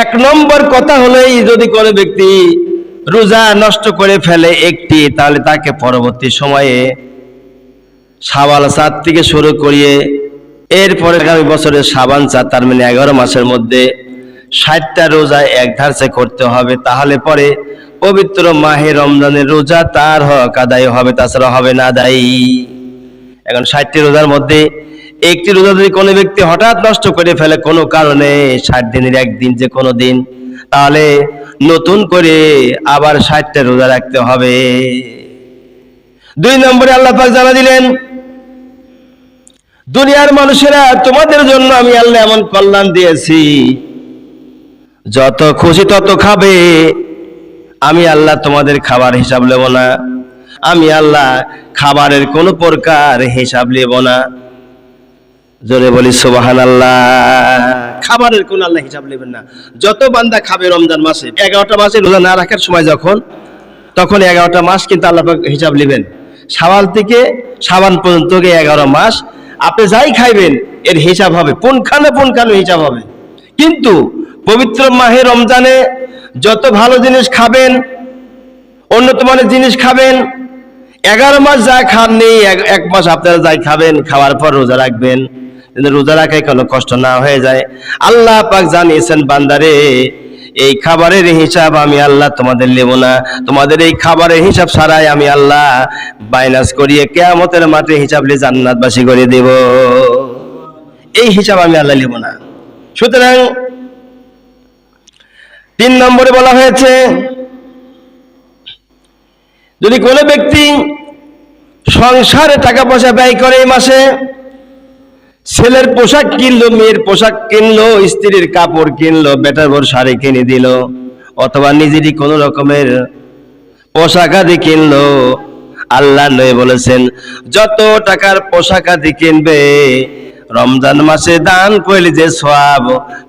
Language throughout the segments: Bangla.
এক নম্বর কথা হলো, যদি কোনো ব্যক্তি রোজা নষ্ট করে ফেলে একটি, তাহলে তাকে পরবর্তী সময়ে শাওয়াল চাঁদ থেকে শুরু করিয়ে এরপরে আগামী বছরের শাবান চাঁদ, তার মানে 11 মাসের মধ্যে 60টা রোজা এক ধারসে করতে হবে। তাহলে পরে পবিত্র মাহে রমজানের রোজা তার হক আদায় হবে, তাছাড়া হবে না আদায়। এখন 60টি রোজার মধ্যে একটি রোজা যদি কোনো ব্যক্তি হঠাৎ নষ্ট করে ফেলে কোনো কারণে, 60 দিনের একদিন যে কোনো দিন, তাহলে নতুন করে আবার 60টা রোজা রাখতে হবে। 2 নম্বরে আল্লাহ পাক জানা দিলেন, দুনিয়ার মানুষেরা, তোমাদের জন্য আমি আল্লাহ এমন কল্যাণ দিয়েছি, যত খুশি তত খাবে, আমি আল্লাহ তোমাদের খাবার হিসাব নেব না, আমি আল্লাহ খাবারের কোনো প্রকার হিসাব নেব না। জোরে বলি সুবহানাল্লাহ। খাবারের কোন আল্লাহ হিসাব নেবেন না। যত বান্দা খাবে রমজান মাসে, 11টা মাসে রোজা না রাখার সময় তখন 11টা মাস কিন্তু আল্লাহ পাক হিসাব নেবেন। শাওয়াল থেকে শাবান পর্যন্ত 11 মাস আপনি যাই খাইবেন এর হিসাব হবে, পুনখানে হিসাব হবে। কিন্তু পবিত্র মাহে রমজানে যত ভালো জিনিস খাবেন, উন্নত মানের জিনিস খাবেন, 11 মাস যা খাননি, 1 মাস আপনারা যাই খাবেন, খাওয়ার পর রোজা রাখবেন, রোজা রাখায় কোনো কষ্ট না হয়ে যায়। আল্লাহ পাক জানিয়েছেন, বান্দারে, এই খাবারের হিসাব আমি আল্লাহ তোমাদের নেব না, তোমাদের এই খাবারের হিসাব ছাড়াই আমি আল্লাহ বাইনাস করিয়ে কিয়ামতের মাঠে হিসাব নিয়ে জান্নাতবাসী করে দেব। এই হিসাব আমি আল্লাহ নেব না। সুতরাং 3 নম্বরে বলা হয়েছে, যদি কোনো ব্যক্তি সংসারে টাকা পয়সা ব্যয় করে এই মাসে, ছেলের পোশাক কিনলো, মেয়ের পোশাক কিনলো, স্ত্রীর কাপড় কিনলো, বেটার বড় শাড়ি কিনে দিল, অথবা নিজেরই কোন রকমের পোশাক আদি কিনলো, আল্লাহ নবী বলেছেন, যত টাকার পোশাক আদি কিনবে রমজান মাসে দান করলে যে সওয়াব,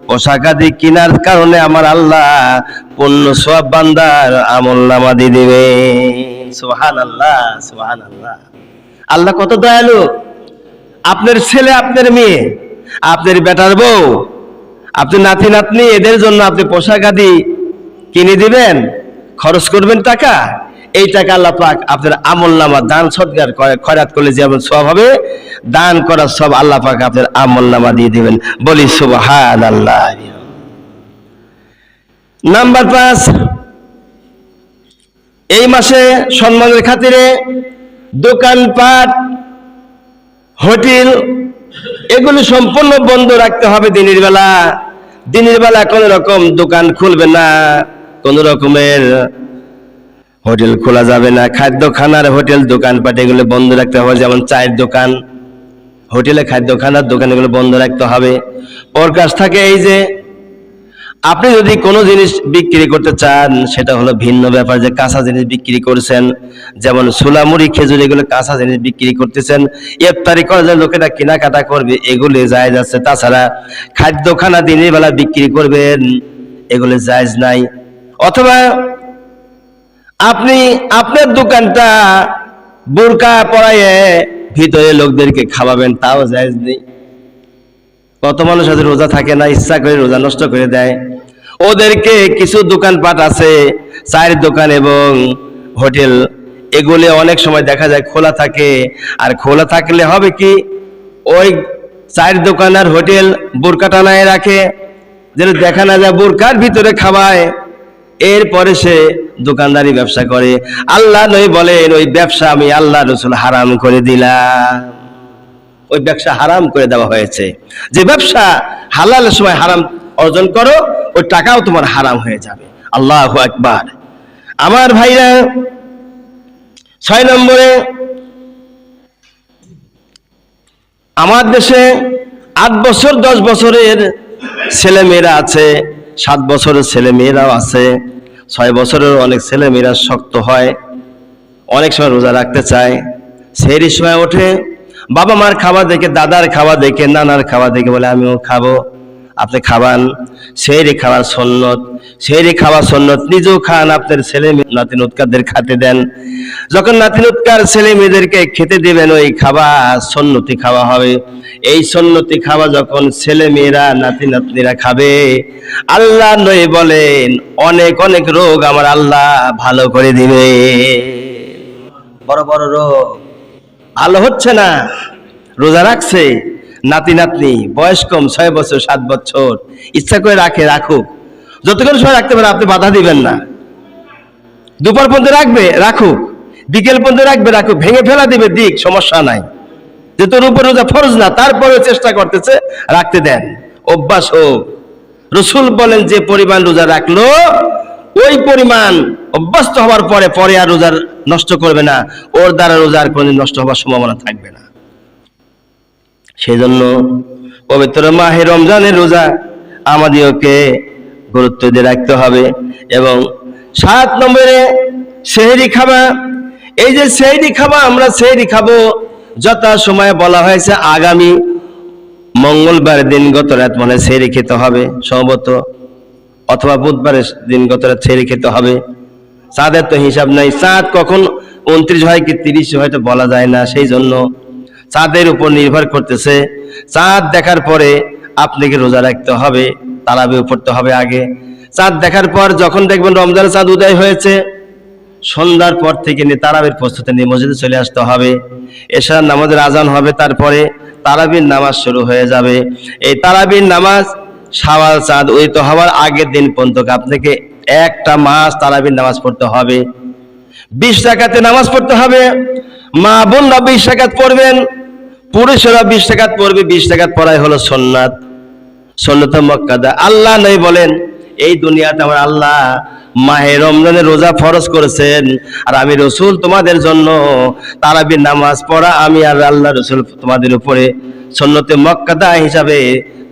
পোশাক আদি কেনার কারণে আমার আল্লাহ পূর্ণ সওয়াব বান্দার আমলনামা দিয়ে দিবে। সুবহানাল্লাহ, সুবহানাল্লাহ। আল্লাহ কত দয়ালু। আপনার ছেলে, আপনার মেয়ে, আপনার বেটার বউ, আপনার নাতি নাতনি, এদের জন্য আপনি পোশাক আদি কিনে দিবেন, খরচ করবেন টাকা, এই টাকা আল্লাহ পাক আপনার আমলনামা দান সদকার খয়রাত করলে যেমন সওয়াব হবে, দান করার সব আল্লাহ পাক আপনার আমলনামা দিয়ে দিবেন। বলি সুবহানাল্লাহ। নাম্বার 5, এই মাসে সম্মানের খাতিরে দোকানপাট, হোটেল, এগুলো সম্পূর্ণ বন্ধ রাখতে হবে। দিনের বেলা কোন রকম দোকান খুলবে না, কোন রকমের হোটেল খোলা যাবে না। খাদ্যখানার হোটেল, দোকানপাট এগুলো বন্ধ রাখতে হবে। যেমন চায়ের দোকান, হোটেলে খাদ্যখানার দোকান, এগুলো বন্ধ রাখতে হবে। প্রকাশ থাকে এই যে আপনি যদি কোনো জিনিস বিক্রি করতে চান, সেটা হলো ভিন্ন ব্যাপার, যে কাঁচা জিনিস বিক্রি করছেন, যেমন সোলামুড়ি, খেজুর, এগুলো কাঁচা জিনিস বিক্রি করতেছেন, ইফতারি করার জন্য লোকেরা কেনাকাটা করবে, এগুলো জায়েজ আছে। তাছাড়া খাদ্যখানা দিনের বেলা বিক্রি করবেন, এগুলো জায়েজ নাই। অথবা আপনি আপনার দোকানটা বোরকা পরায়ে ভিতরে লোকদেরকে খাওয়াবেন, তাও জায়েজ নেই। কত মানুষ আছে রোজা থাকে না, ইচ্ছা করে রোজা নষ্ট করে দেয়। ওদেরকে কিছু দোকানপাট আছে, চায়ের দোকান এবং হোটেল, এগুলো অনেক সময় দেখা যায় খোলা থাকে। আর খোলা থাকলে হবে কি, ওই চায়ের দোকান আর হোটেল বোরকা টানায় রাখে, যেন দেখা না যায় বোরকার ভিতরে খাওয়ায়, এরপরে সে দোকানদারি ব্যবসা করে। আল্লাহ নবী বলেন, ওই ব্যবসা আমি আল্লাহ রাসূল হারাম করে দিলাম। ওই ব্যবসা হারাম করে দেওয়া হয়েছে। যে ব্যবসা হালালের সময় হারাম অর্জন করো, ওই টাকাও তোমার হারাম হয়ে যাবে। আল্লাহু আকবার। আমার ভাইরা, 6 নম্বরে, আমার দেশে 8 বছর 10 বছরের ছেলে মেয়েরা আছে, 7 বছরের ছেলে মেয়েরাও আছে, 6 বছরের অনেক ছেলে মেয়েরা শক্ত হয়, অনেক সময় রোজা রাখতে চায়। সেই সময় ওঠে, বাবা মার খাওয়া দেখে, দাদার খাওয়া দেখে, নানার খাওয়া দেখে বলে আমিও খাবো। আপনি খাবান, সেহরি খাওয়ার সুন্নত। সেহরি খাওয়া সুন্নত, নিজেও খান, আপনার ছেলে নাতি নুৎকারদের খেতে দেন। যখন নাতি নুৎকার ছেলে মেয়েদেরকে খেতে দিবেন, ওই খাবার সুন্নতি খাওয়া হবে। এই সুন্নতি খাওয়া যখন ছেলে মেয়েরা নাতি নাতনিরা খাবে, আল্লাহ নবী বলেন অনেক অনেক রোগ আমার আল্লাহ ভালো করে দিবে। বড় বড় রোগ ভালো হচ্ছে না, রোজা রাখছে, নাতি নাতনি বয়স কম, 6 বছর 7 বছর, ইচ্ছা করে রাখুক, যতক্ষণ সময় রাখতে পারে আপনি বাধা দিবেন না। দুপুর পর্যন্ত রাখবে, রাখুক, বিকেল পর্যন্ত রাখুক, ভেঙে ফেলা দিবে, দিক, সমস্যা নাই। যে তোর উপর রোজা ফরজ না, তারপরেও চেষ্টা করতেছে, রাখতে দেন, অভ্যাস হোক। রসুল বলেন যে পরিমাণ রোজা রাখলো, ওই পরিমাণ অভ্যস্ত হওয়ার পরে আর রোজার নষ্ট করবে না, ওর দ্বারা রোজার কোনদিন নষ্ট হওয়ার সম্ভাবনা থাকবে না। সেই জন্য পবিত্র মাহে রমজানের রোজা আমাদেরকে গুরুত্ব দিয়ে রাখতে হবে। এবং 7 নম্বরে সেহরি খাওয়া। এই যে সেহরি খাওয়া, আমরা সেহরি খাবো যথা সময়ে বলা হয়েছে আগামী মঙ্গলবার দিন গত রাত মনে সেহরি খেতে হবে সম্ভবত, অথবা বুধবারের দিন গত রাত সেহরি খেতে হবে। চাঁদের তো হিসাব নাই, চাঁদ কখন 29 হয় কি 30 হয়তো বলা যায় না, সেই জন্য চাঁদের উপর নির্ভর করতেছে। চাঁদ দেখার পরে আপনাকে রোজা রাখতে হবে, তারাবিও পড়তে হবে আগে। চাঁদ দেখার পর যখন দেখবেন রমজানের চাঁদ উদয় হয়েছে, সন্ধ্যার পর থেকে নিয়ে তারাবির প্রস্তুতি নিয়ে মসজিদে চলে আসতে হবে। এশার নামাজের আজান হবে, তারপরে তারাবির নামাজ শুরু হয়ে যাবে। এই তারাবির নামাজ শাওয়াল চাঁদ উদিত হওয়ার আগের দিন পর্যন্ত আপনাকে একটা মাস তারাবির নামাজ পড়তে হবে। 20 রাকাতে নামাজ পড়তে হবে। মা বোনরা 20 রাকাত পড়বেন, পুরুষেরা 20 রাকাত পড়বে। 20 রাকাত পড়াই হলো সুন্নাত, সুন্নাতে মুআক্কাদা। আল্লাহ নবী বলেন এই দুনিয়াতে আমার আল্লাহ মাহে রমজানের রোজা ফরজ করেছেন, আর আমি রসুল তোমাদের জন্য তারাবির নামাজ পড়া আমি আর আল্লাহ রসুল তোমাদের উপরে সুন্নতে মুআক্কাদা হিসাবে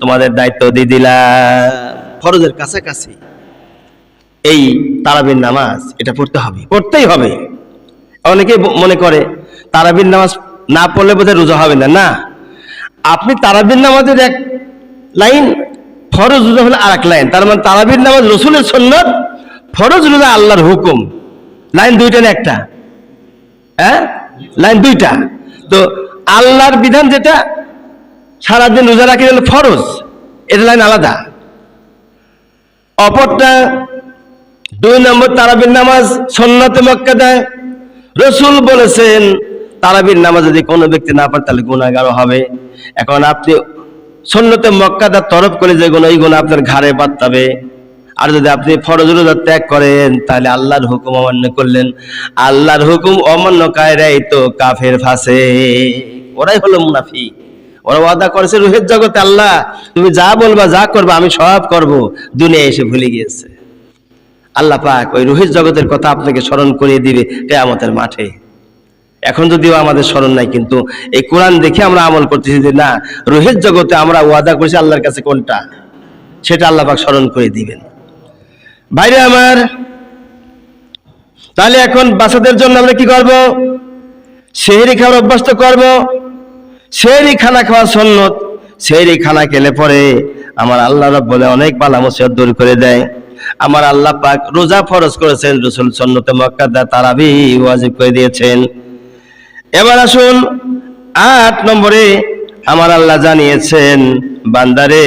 তোমাদের দায়িত্ব দিয়ে দিলাম। ফরজের কাছাকাছি এই তারাবির নামাজ, এটা পড়তে হবে, পড়তেই হবে। অনেকে মনে করে তারাবির নামাজ না পড়লে বোধহয় রোজা হবে না। না, আপনি তারাবির নামাজের এক লাইন, ফরজ রোজা হলো আর এক লাইন। তার মানে তারাবির নামাজ রসুলের সুন্নাত, ফরজ রোজা আল্লাহর হুকুম। লাইন দুইটা না একটা? হ্যাঁ, লাইন দুইটা। তো আল্লাহর বিধান যেটা সারাদিন রোজা রাখি হলো ফরজ, এটা লাইন আলাদা। অপরটা 2 নম্বর তারাবির নামাজ সুন্নাতে মুআক্কাদা। রসুল বলেছেন তারাবির নামাজ যদি কোনো ব্যক্তি না পড়ে তাহলে গুনাহগার হবে। এখন আপনি সুন্নতে মুআক্কাদা তরফ করে যে গুনাহ, এই গুনাহ আপনার ঘাড়ে বাঁধবে। আর যদি আপনি ফরজ রোজা ত্যাগ করেন তাহলে আল্লাহর হুকুম অমান্য করলেন। আল্লাহর হুকুম অমান্যকারীরাই তো কাফের ফাসিক, ওরাই হলো মুনাফিক। ওরা ওয়াদা করেছে রুহের জগতে, আল্লাহ তুমি যা বলবা যা করবা আমি সব করব, দুনিয়ায় এসে ভুলে গিয়েছে। আল্লাহ পাক ওই রুহের জগতের কথা আপনাকে স্মরণ করিয়ে দিবে কিয়ামতের মাঠে। এখন যদিও আমাদের স্মরণ নাই, কিন্তু এই কোরআন দেখে আমরা আমল করতেছি যে না, রুহের জগতে আমরা ওয়াদা করেছি আল্লাহর কাছে কোনটা, সেটা আল্লাহ পাক স্মরণ করে দিবেন। ভাইরে আমার, তাহলে এখন বাচ্চাদের জন্য আমরা কি করব? সেহরি খাওয়ার অভ্যাস তো করব। সেহরি খানা খাওয়া সুন্নত। সেহরি খানা খেলে পরে আমার আল্লাহ রাব্বুল অনেক বালা মুসিবত দূর করে দেয়। আমার আল্লাহ পাক রোজা ফরজ করেছেন, রাসূল সুন্নতে মুআক্কাদা তারাবি ওয়াজিব করে দিয়েছেন। এবার আসুন 8 নম্বরে আমার আল্লাহ জানিয়েছেন, বান্দারে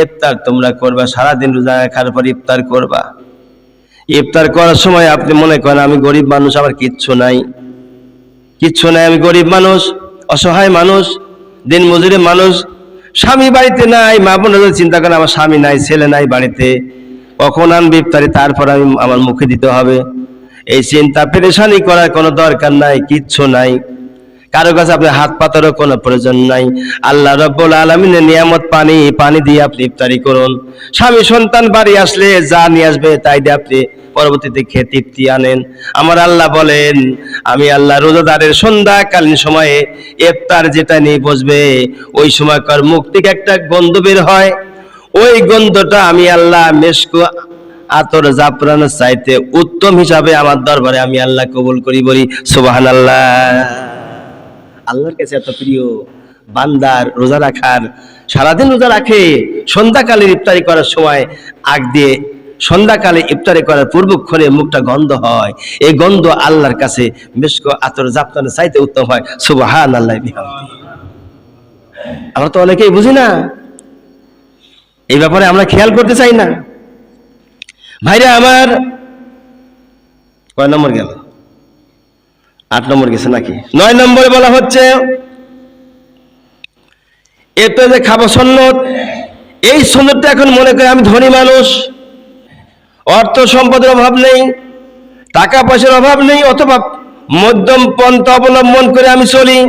ইফতার তোমরা করবা, সারাদিন রোজা রাখার পর ইফতার করবা। ইফতার করার সময় আপনি মনে করেন আমি গরিব মানুষ, আমার কিচ্ছু নাই, কিচ্ছু নাই, আমি গরিব মানুষ, অসহায় মানুষ, দিন মজুরি মানুষ, স্বামী বাড়িতে নাই। মা বোনেরা চিন্তা করেন আমার স্বামী নাই, ছেলে নাই বাড়িতে, কখন আনবে ইফতারি, তারপর আমি আমার মুখে দিতে হবে। এই চিন্তা পেরেশানি করার কোনো দরকার নাই, কিচ্ছু নাই। কারো কাছে আপনি হাত পাতারও কোনো প্রয়োজন নাই। আল্লাহ রাব্বুল আলামিনের নিয়ামত পানি দিয়ে আপনি ইফতারি করুন। স্বামী সন্তান বাড়ি আসলে যা নিয়ে আসবে তাই দিয়ে আপনি পরবর্তীতে খেয়ে তৃপ্তি আনেন। আমার আল্লাহ বলেন আমি আল্লাহ রোজাদারের সন্ধ্যাকালীন সময়ে ইফতার যেটা নিয়ে বসবে, ওই সময়কার মুখ থেকে একটা গন্ধ বের হয়, ওই গন্ধটা আমি আল্লাহ মেশক আতর জাফরানের চাইতে উত্তম হিসাবে আমার দরবারে আমি আল্লাহ কবুল করি। বলি সুবহানাল্লাহ। আল্লাহর কাছে এত প্রিয় বান্দার রোজা রাখার সারাদিন রোজা রাখে, সন্ধ্যাকালে ইফতারি করার সময় আগ দিয়ে সন্ধ্যাকালে ইফতারি করার পূর্বক্ষণে মুখটা গন্ধ হয়, এই গন্ধ আল্লাহর কাছে মিশক আতর জাফরানের চাইতে উত্তম হয়। সুবহানাল্লাহি বিহামদিহি। আমরা তো অনেকেই বুঝি না, এই ব্যাপারে আমরা খেয়াল করতে চাই না। ভাইরা আমার, কয় নম্বর গেল? 8 নম্বর গেছে নাকি? 9 নম্বরে বলা হচ্ছে এতে যে খাবো সুন্নত, এই সুন্নতটা এখন মনে করে আমি ধনী মানুষ, অর্থ সম্পদের অভাব নেই, টাকা পয়সার অভাব নেই, অথবা মধ্যম পন্থা অবলম্বন করে আমি চলি,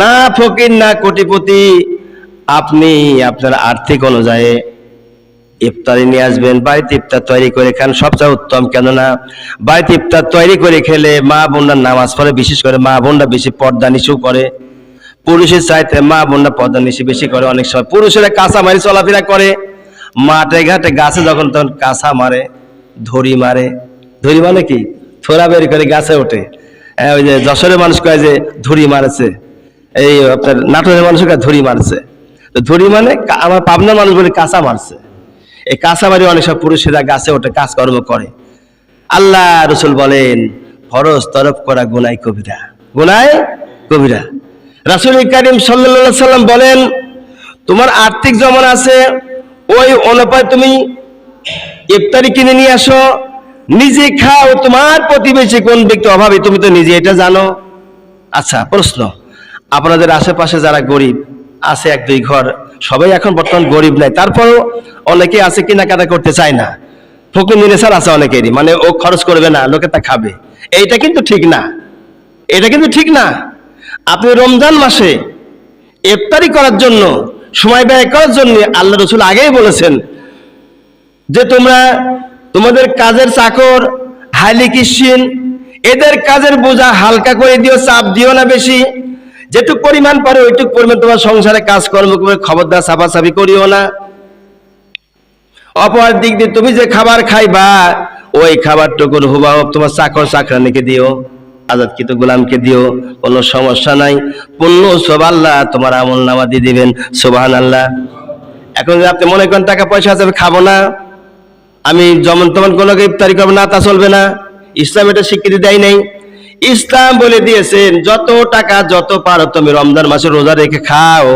না ফকির না কোটিপতি। আপনি আপনার আর্থিক অনুযায়ী ইফতারি নিয়ে আসবেন, বাড়িতে ইফতার তৈরি করে খান, সবচেয়ে উত্তম। কেননা বাড়িতে ইফতার তৈরি করে খেলে মা বোনরা নামাজ পড়ে, বিশেষ করে মা বোনরা বেশি পর্দা নিশু করে, পুরুষের চাইতে মা বোনরা পর্দা নিশু বেশি করে। অনেক সময় পুরুষেরা কাঁচা মারি চলাফেরা করে, মাঠে ঘাটে গাছে যখন তখন কাঁচা মারে, ধরি মারে। ধরি মানে কি? থোড়া বের করে গাছে ওঠে। ওই যে যশোরের মানুষ কয় যে ধরি মারেছে, এই আপনার নাটোরের মানুষ কয় ধরি মারছে। তো ধরি মানে আমার পাবনার মানুষ বলে কাঁচা মারছে। এই কাঁচা মারি অনেক সব পুরুষেরা গাছে ওঠে, কাজকর্ম করে। আল্লাহ রসুল বলেন ফরজ তরফ করা গুনাহ কবিরা, গুনাহ কবিরা। রাসূল কারীম সাল্লাল্লাহু আলাইহি সাল্লাম বলেন তোমার আর্থিক জমান আছে, ওই অনুপাতে তুমি ইফতারি কিনে নিয়ে আসো, নিজে খাও। তোমার প্রতিবেশী কোন ব্যক্তি অভাবী তুমি তো নিজে এটা জানো। আচ্ছা প্রশ্ন, আপনাদের আশেপাশে যারা গরিব আছে, 1-2 ঘর, সবাই এখন বর্তমান গরিব নাই, তারপরও অনেকে আছে কেনাকাটা করতে চায় না, ফকির নিরেসার আছে অনেকেরই, মানে ও খরচ করবে না, লোকে তা খাবে। এইটা কিন্তু ঠিক না, এটা কিন্তু ঠিক না। আপনি রমজান মাসে ইফতারি করার জন্য, সময় ব্যয় করার জন্য আল্লাহ রসুল আগেই বলেছেন যে তোমরা তোমাদের কাজের চাকর, হাইলি কিসিন, এদের কাজের বোঝা হালকা করে দিও, চাপ দিও না বেশি। যেটুক পরিমাণ পারে ওইটুক পরিমাণ তোমার সংসারে কাজকর্ম করে খবরদার চাপাচাপি করিও না। অপর দিক দিয়ে তুমি যে খাবার খাইবা, ওই খাবারটুকুর হুবহু তোমার চাকর চাকরানিকে দিও, আজাদকৃত গোলামকে দিও, কোনো সমস্যা নাই। পূর্ণ সব আল্লাহ তোমার আমল নামা দিয়ে দিবেন। সুবহানাল্লাহ। এখন যদি আপনি মনে করেন টাকা পয়সা আছে আমি খাবো না, আমি যেমন তেমন কোনো ইফতারি করবো না, তা চলবে না। ইসলাম এটা স্বীকৃতি দেয় নাই। ইসলাম বলে দিয়েছেন যত টাকা যত পারো তুমি রমজান মাসে রোজা রেখে খাও,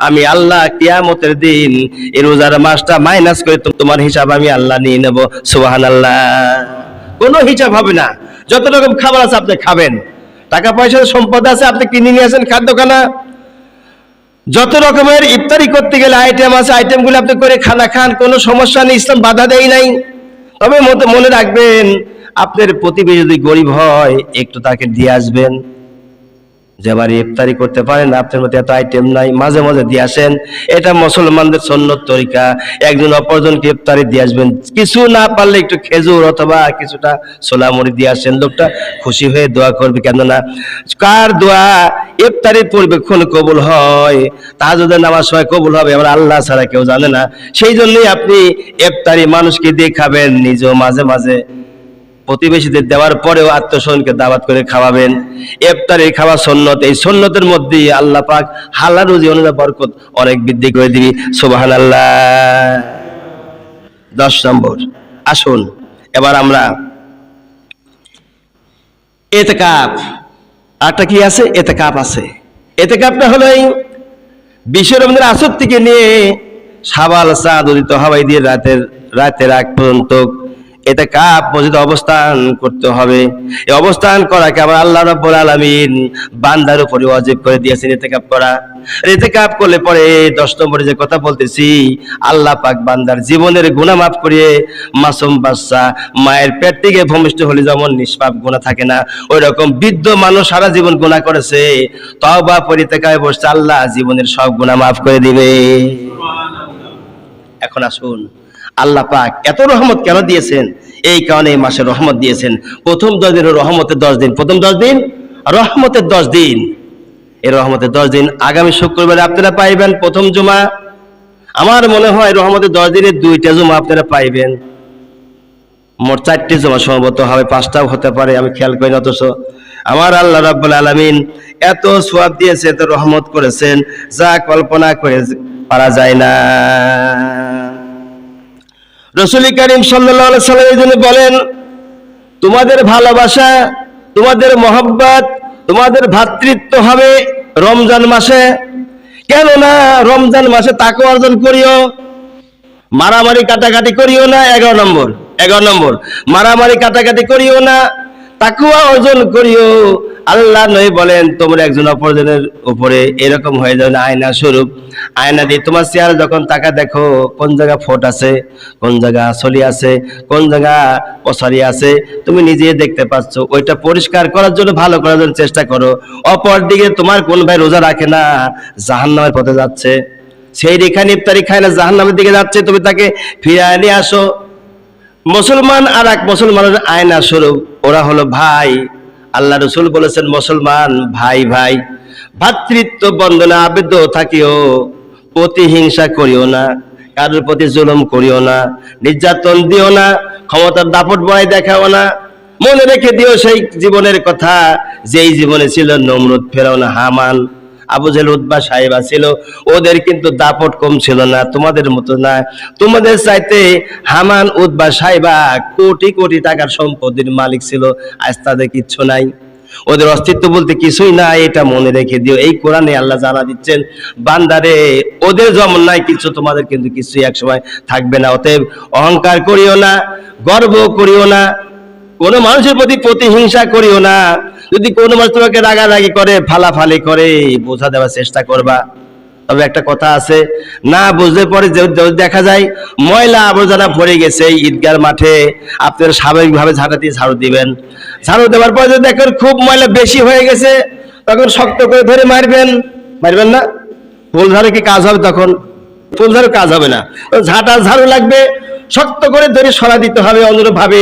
আমি আল্লাহ কিয়ামতের দিন এই রোজার মাসটা মাইনাস করে তোমার হিসাব আমি আল্লাহ নিয়ে নেব। সুবহানাল্লাহ। কোনো হিসাব হবে না, যত রকম খাবার আছে আপনি খাবেন, টাকা পয়সার সম্পদ আছে আপনি কিনে নিয়ে আসেন খাদ্যখানা, যত রকমের ইফতারি করতে গেলে আইটেম আছে, আইটেমগুলো আপনি করে খানা খান, কোনো সমস্যা নেই, ইসলাম বাধা দেয় নাই। তবে মনে রাখবেন আপনার প্রতিবেশী যদি গরিব হয় একটু তাকে দিয়ে আসবেন, যে আবার ইফতারি করতে পারেন আপনার মধ্যে এত আইটেম নাই, মাঝে মাঝে দিয়ে আসেন। এটা মুসলমানদের সুন্নত তরিকা, একজন অপরজনকে ইফতারি দিয়ে আসবেন। কিছু না পারলে একটু খেজুর অথবা কিছুটা ছোলামুড়ি দিয়ে আসেন, লোকটা খুশি হয়ে দোয়া করবে। কেননা কার দোয়া ইফতারির পরিবেক্ষণ কবুল হয়, তাহাজ্জুদের নামাজ সময় কবুল হবে আমরা আল্লাহ ছাড়া কেউ জানে না। সেই জন্যই আপনি ইফতারি মানুষকে দিয়ে খাবেন, নিজেও মাঝে মাঝে প্রতিবেশীদের দেওয়ার পরেও আত্মীয়স্বজনকে দাওয়াত করে খাওয়াবেন। ইফতারি খাওয়া সুন্নত, এই সুন্নতের মধ্যে আল্লাহ পাক হালাল রুজি অনুযায়ী বরকত অনেক বৃদ্ধি করে দিবি। সুবহানাল্লাহ। 10 নম্বর, আসুন এবার আমরা ইতিকাফ, আরটা কি আছে? ইতিকাফ আছে। ইতিকাফটা হলো এই বিশ্ব রমজানের আসর থেকে নিয়ে সাবাল চাঁদ উদিত হওয়াই দিয়ে রাতের আগ পর্যন্ত ইতিকাফ মসজিদে অবস্থান করতে হবে। এই অবস্থান করাকে আবার আল্লাহ রাব্বুল আলামিন বান্দার উপরে ওয়াজিব করে দিয়েছেন ইতিকাফ করা। ইতিকাফ করলে পরে 10 নম্বরে যে কথা বলতেছি, আল্লাহ পাক বান্দার জীবনের গুনাহ মাফ করে, মাসুম বাচ্চা মায়ের পেট থেকে ভূমিষ্ঠ হলে যেমন নিষ্পাপ গুনাহ থাকে না, ওই রকম বৃদ্ধ মানুষ সারা জীবন গুনাহ করেছে, তওবা করে ইতিকাফে বসে আল্লাহ জীবনের সব গুনাহ মাফ করে দিবে। এখন আসুন আল্লাহ পাক এত রহমত কেন দিয়েছেন? এই কারণে এই মাসে রহমত দিয়েছেন। প্রথম 10 দিন রহমতের 10 দিন, প্রথম 10 দিন রহমতের 10 দিন। এই রহমতের 10 দিন আগামী শুক্রবারে আপনারা পাইবেন প্রথম জুমা। আমার মনে হয় রহমতের 10 দিনের 2টা জুমা আপনারা পাইবেন, মোট 4টে জুমা সম্ভবত হবে, 5টাও হতে পারে, আমি খেয়াল করি না। অথচ আমার আল্লাহ রাব্বুল আলামিন এত সওয়াব দিয়েছে, এত রহমত করেছেন, যা কল্পনা করে পারা যায় না। রাসূল করিম সাল্লাল্লাহু আলাইহি সাল্লাম এই জন্য বলেন, তোমাদের ভালোবাসা, তোমাদের মহব্বত, তোমাদের ভ্রাতৃত্ব হবে রমজান মাসে। কেননা রমজান মাসে তাকওয়া অর্জন করিও, মারামারি কাটাকাটি করিও না। 11 নম্বর মারামারি কাটাকাটি করিও না, তাকওয়া অর্জন করিও। আল্লাহ নবী বলেন, তোমরা একজন অপরজনের উপরে এরকম হয়ে যাও না আয়না স্বরূপ। আয়না দিয়ে তোমার চেহারা যখন তাকা দেখো, কোন জায়গা ফোট আছে, কোন জায়গা আসলি আছে, কোন জায়গা পসারি আছে, তুমি নিজে দেখতে পাচ্ছ। ওইটা পরিষ্কার করার জন্য, ভালো করার জন্য চেষ্টা করো। অপর দিকে তোমার কোন ভাই রোজা রাখে না, জাহান্নামের পথে যাচ্ছে, সেই রেখানে ইফতারি খায় না, জাহান্নামের দিকে যাচ্ছে, তুমি তাকে ফিরিয়ে নিয়ে আসো। মুসলমান আর এক মুসলমানের আয়না স্বরূপ, ওরা হলো ভাই। আল্লাহ রাসূল বলেছেন, মুসলমান ভাই ভাই, ভ্রাতৃত্ব বন্ধনে আবদ্ধ থাকিও, প্রতিহিংসা করিও না, কারোর প্রতি জুলুম করিও না, নির্যাতন দিও না, ক্ষমতার দাপট বড়াই দেখাও না। মনে রেখে দিও সেই জীবনের কথা, যেই জীবনে ছিল নমরুদ, ফেরাউন, হামান, আবু জেহেল, উতবা, সাইবা ছিল। ওদের কিন্তু দাপট কম ছিল না, তোমাদের মতো না। তোমাদের চাইতে হামান, উতবা, সাইবা কোটি কোটি টাকার সম্পদের মালিক ছিল, আজ তাদের কিচ্ছু নাই, ওদের অস্তিত্ব বলতে কিছুই নাই। এটা মনে রেখে দিও। এই কোরআনে আল্লাহ জানা দিচ্ছেন, বান্দারে ওদের যেমন নাই কিছু, তোমাদের কিন্তু কিছুই একসময় থাকবে না। অতএব অহংকার করিও না, গর্ব করিও না, কোন মানুষের প্রতি প্রতিহিংসা করিও না। যদি কোনো মানুষ তোমাকে রাগারাগি করে, ফালাফালি করে, বোঝা দেওয়ার চেষ্টা করবা। তবে একটা কথা আছে, না বুঝলে পরে দেখা যায় ময়লা আবর্জনা ভরে গেছে ঈদগার মাঠে, আপনার স্বাভাবিকভাবে ঝাঁটা দিয়ে ঝাড়ু দিবেন। ঝাড়ু দেওয়ার পরে যদি দেখেন খুব ময়লা বেশি হয়ে গেছে, তখন শক্ত করে ধরে মারবেন না? ফুল ঝাড়ু কি কাজ হবে? তখন ফুল ঝাড়ু কাজ হবে না, ঝাঁটা ঝাড়ু লাগবে, শক্ত করে ধরে সরা দিতে হবে। অনুরূপভাবে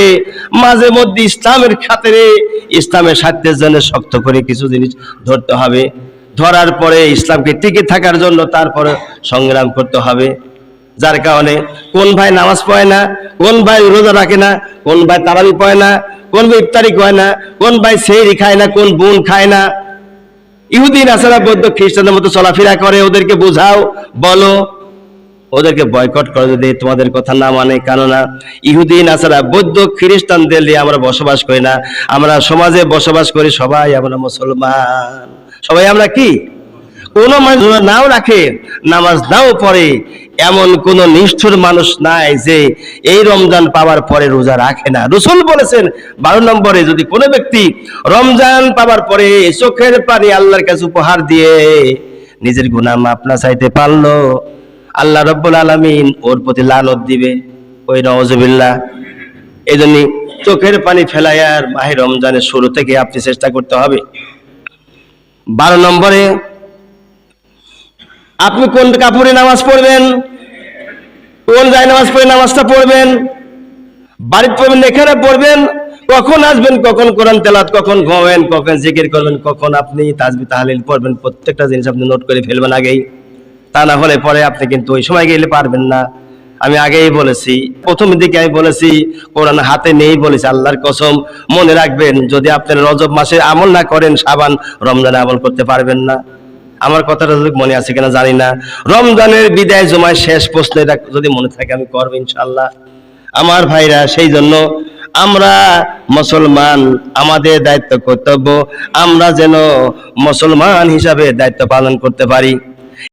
মাঝে মধ্যে ইসলামের খাতিরে, ইসলামের স্বার্থের জন্য শক্ত করে কিছু জিনিস ধরতে হবে। ধরার পরে ইসলামকে টিকে থাকার জন্য তারপরে সংগ্রাম করতে হবে। যার কারণে কোন ভাই নামাজ পড়ে না, কোন ভাই রোজা রাখে না, কোন ভাই তারাবি পড়ে না, কোন ভাই ইফতারি করে না, কোন ভাই সেহরি খায় না, কোন বোন খায় না। ইহুদি নাসারা বৌদ্ধ খ্রিস্টানদের মতো চলাফেরা করে, ওদেরকে বোঝাও, বলো, ওদেরকে বয়কট করে যদি তোমাদের কথা না মানে। কেননা ইহুদি নাসারা বৌদ্ধ খ্রিস্টানদের নিয়ে আমরা বসবাস করি না, আমরা সমাজে বসবাস করি, সবাই আমরা মুসলমান, সবাই আমরা কি, কোন মানুষ নাও রাখে, নামাজ নাও পড়ে, এমন কোন নিষ্ঠুর মানুষ নাই যে এই রমজান পাওয়ার পরে রোজা রাখে না। রাসূল বলেছেন 12 নম্বরে, যদি কোনো ব্যক্তি রমজান পাওয়ার পরে চোখের পানি আল্লাহর কাছে উপহার দিয়ে নিজের গুনাহ মাফ না চাইতে পারলো, আল্লাহ রাব্বুল আলামিন ওর প্রতি লানত দিবে। ওই নাউজুবিল্লাহ। এই জন্য চোখের পানি ফেলাইয়ার মাহে রমজানের শুরু থেকে আপনি চেষ্টা করতে হবে। 12 নম্বরে, আপনি কোন কাপড়ে নামাজ পড়বেন, কোন জায়গায় নামাজ পড়ে নামাজটা পড়বেন, বাড়িতে পড়বেন, এখানে পড়বেন, কখন আসবেন, কখন কোরআন তেলাওয়াত, কখন ঘুমাবেন, কখন জিকির করবেন, কখন আপনি তাসবিহ তাহলিল পড়বেন, প্রত্যেকটা জিনিস আপনি নোট করে ফেলবেন আগেই। তা না হলে পরে আপনি কিন্তু ওই সময় গেলে পারবেন না। আমি আগেই বলেছি, প্রথম দিকে আমি বলেছি, কোরআন হাতে নেই বলেছি, আল্লাহর কসম। মনে রাখবেন, যদি আপনার রজব মাসে আমল না করেন, শাবান রমজানে আমল করতে পারবেন না। আমার কথাটা মনে আছে কিনা জানি না। রমজানের বিদায় জমায় শেষ প্রশ্ন, এটা যদি মনে থাকে আমি করবো ইনশাআল্লাহ। আমার ভাইরা, সেই জন্য আমরা মুসলমান, আমাদের দায়িত্ব কর্তব্য আমরা যেন মুসলমান হিসাবে দায়িত্ব পালন করতে পারি।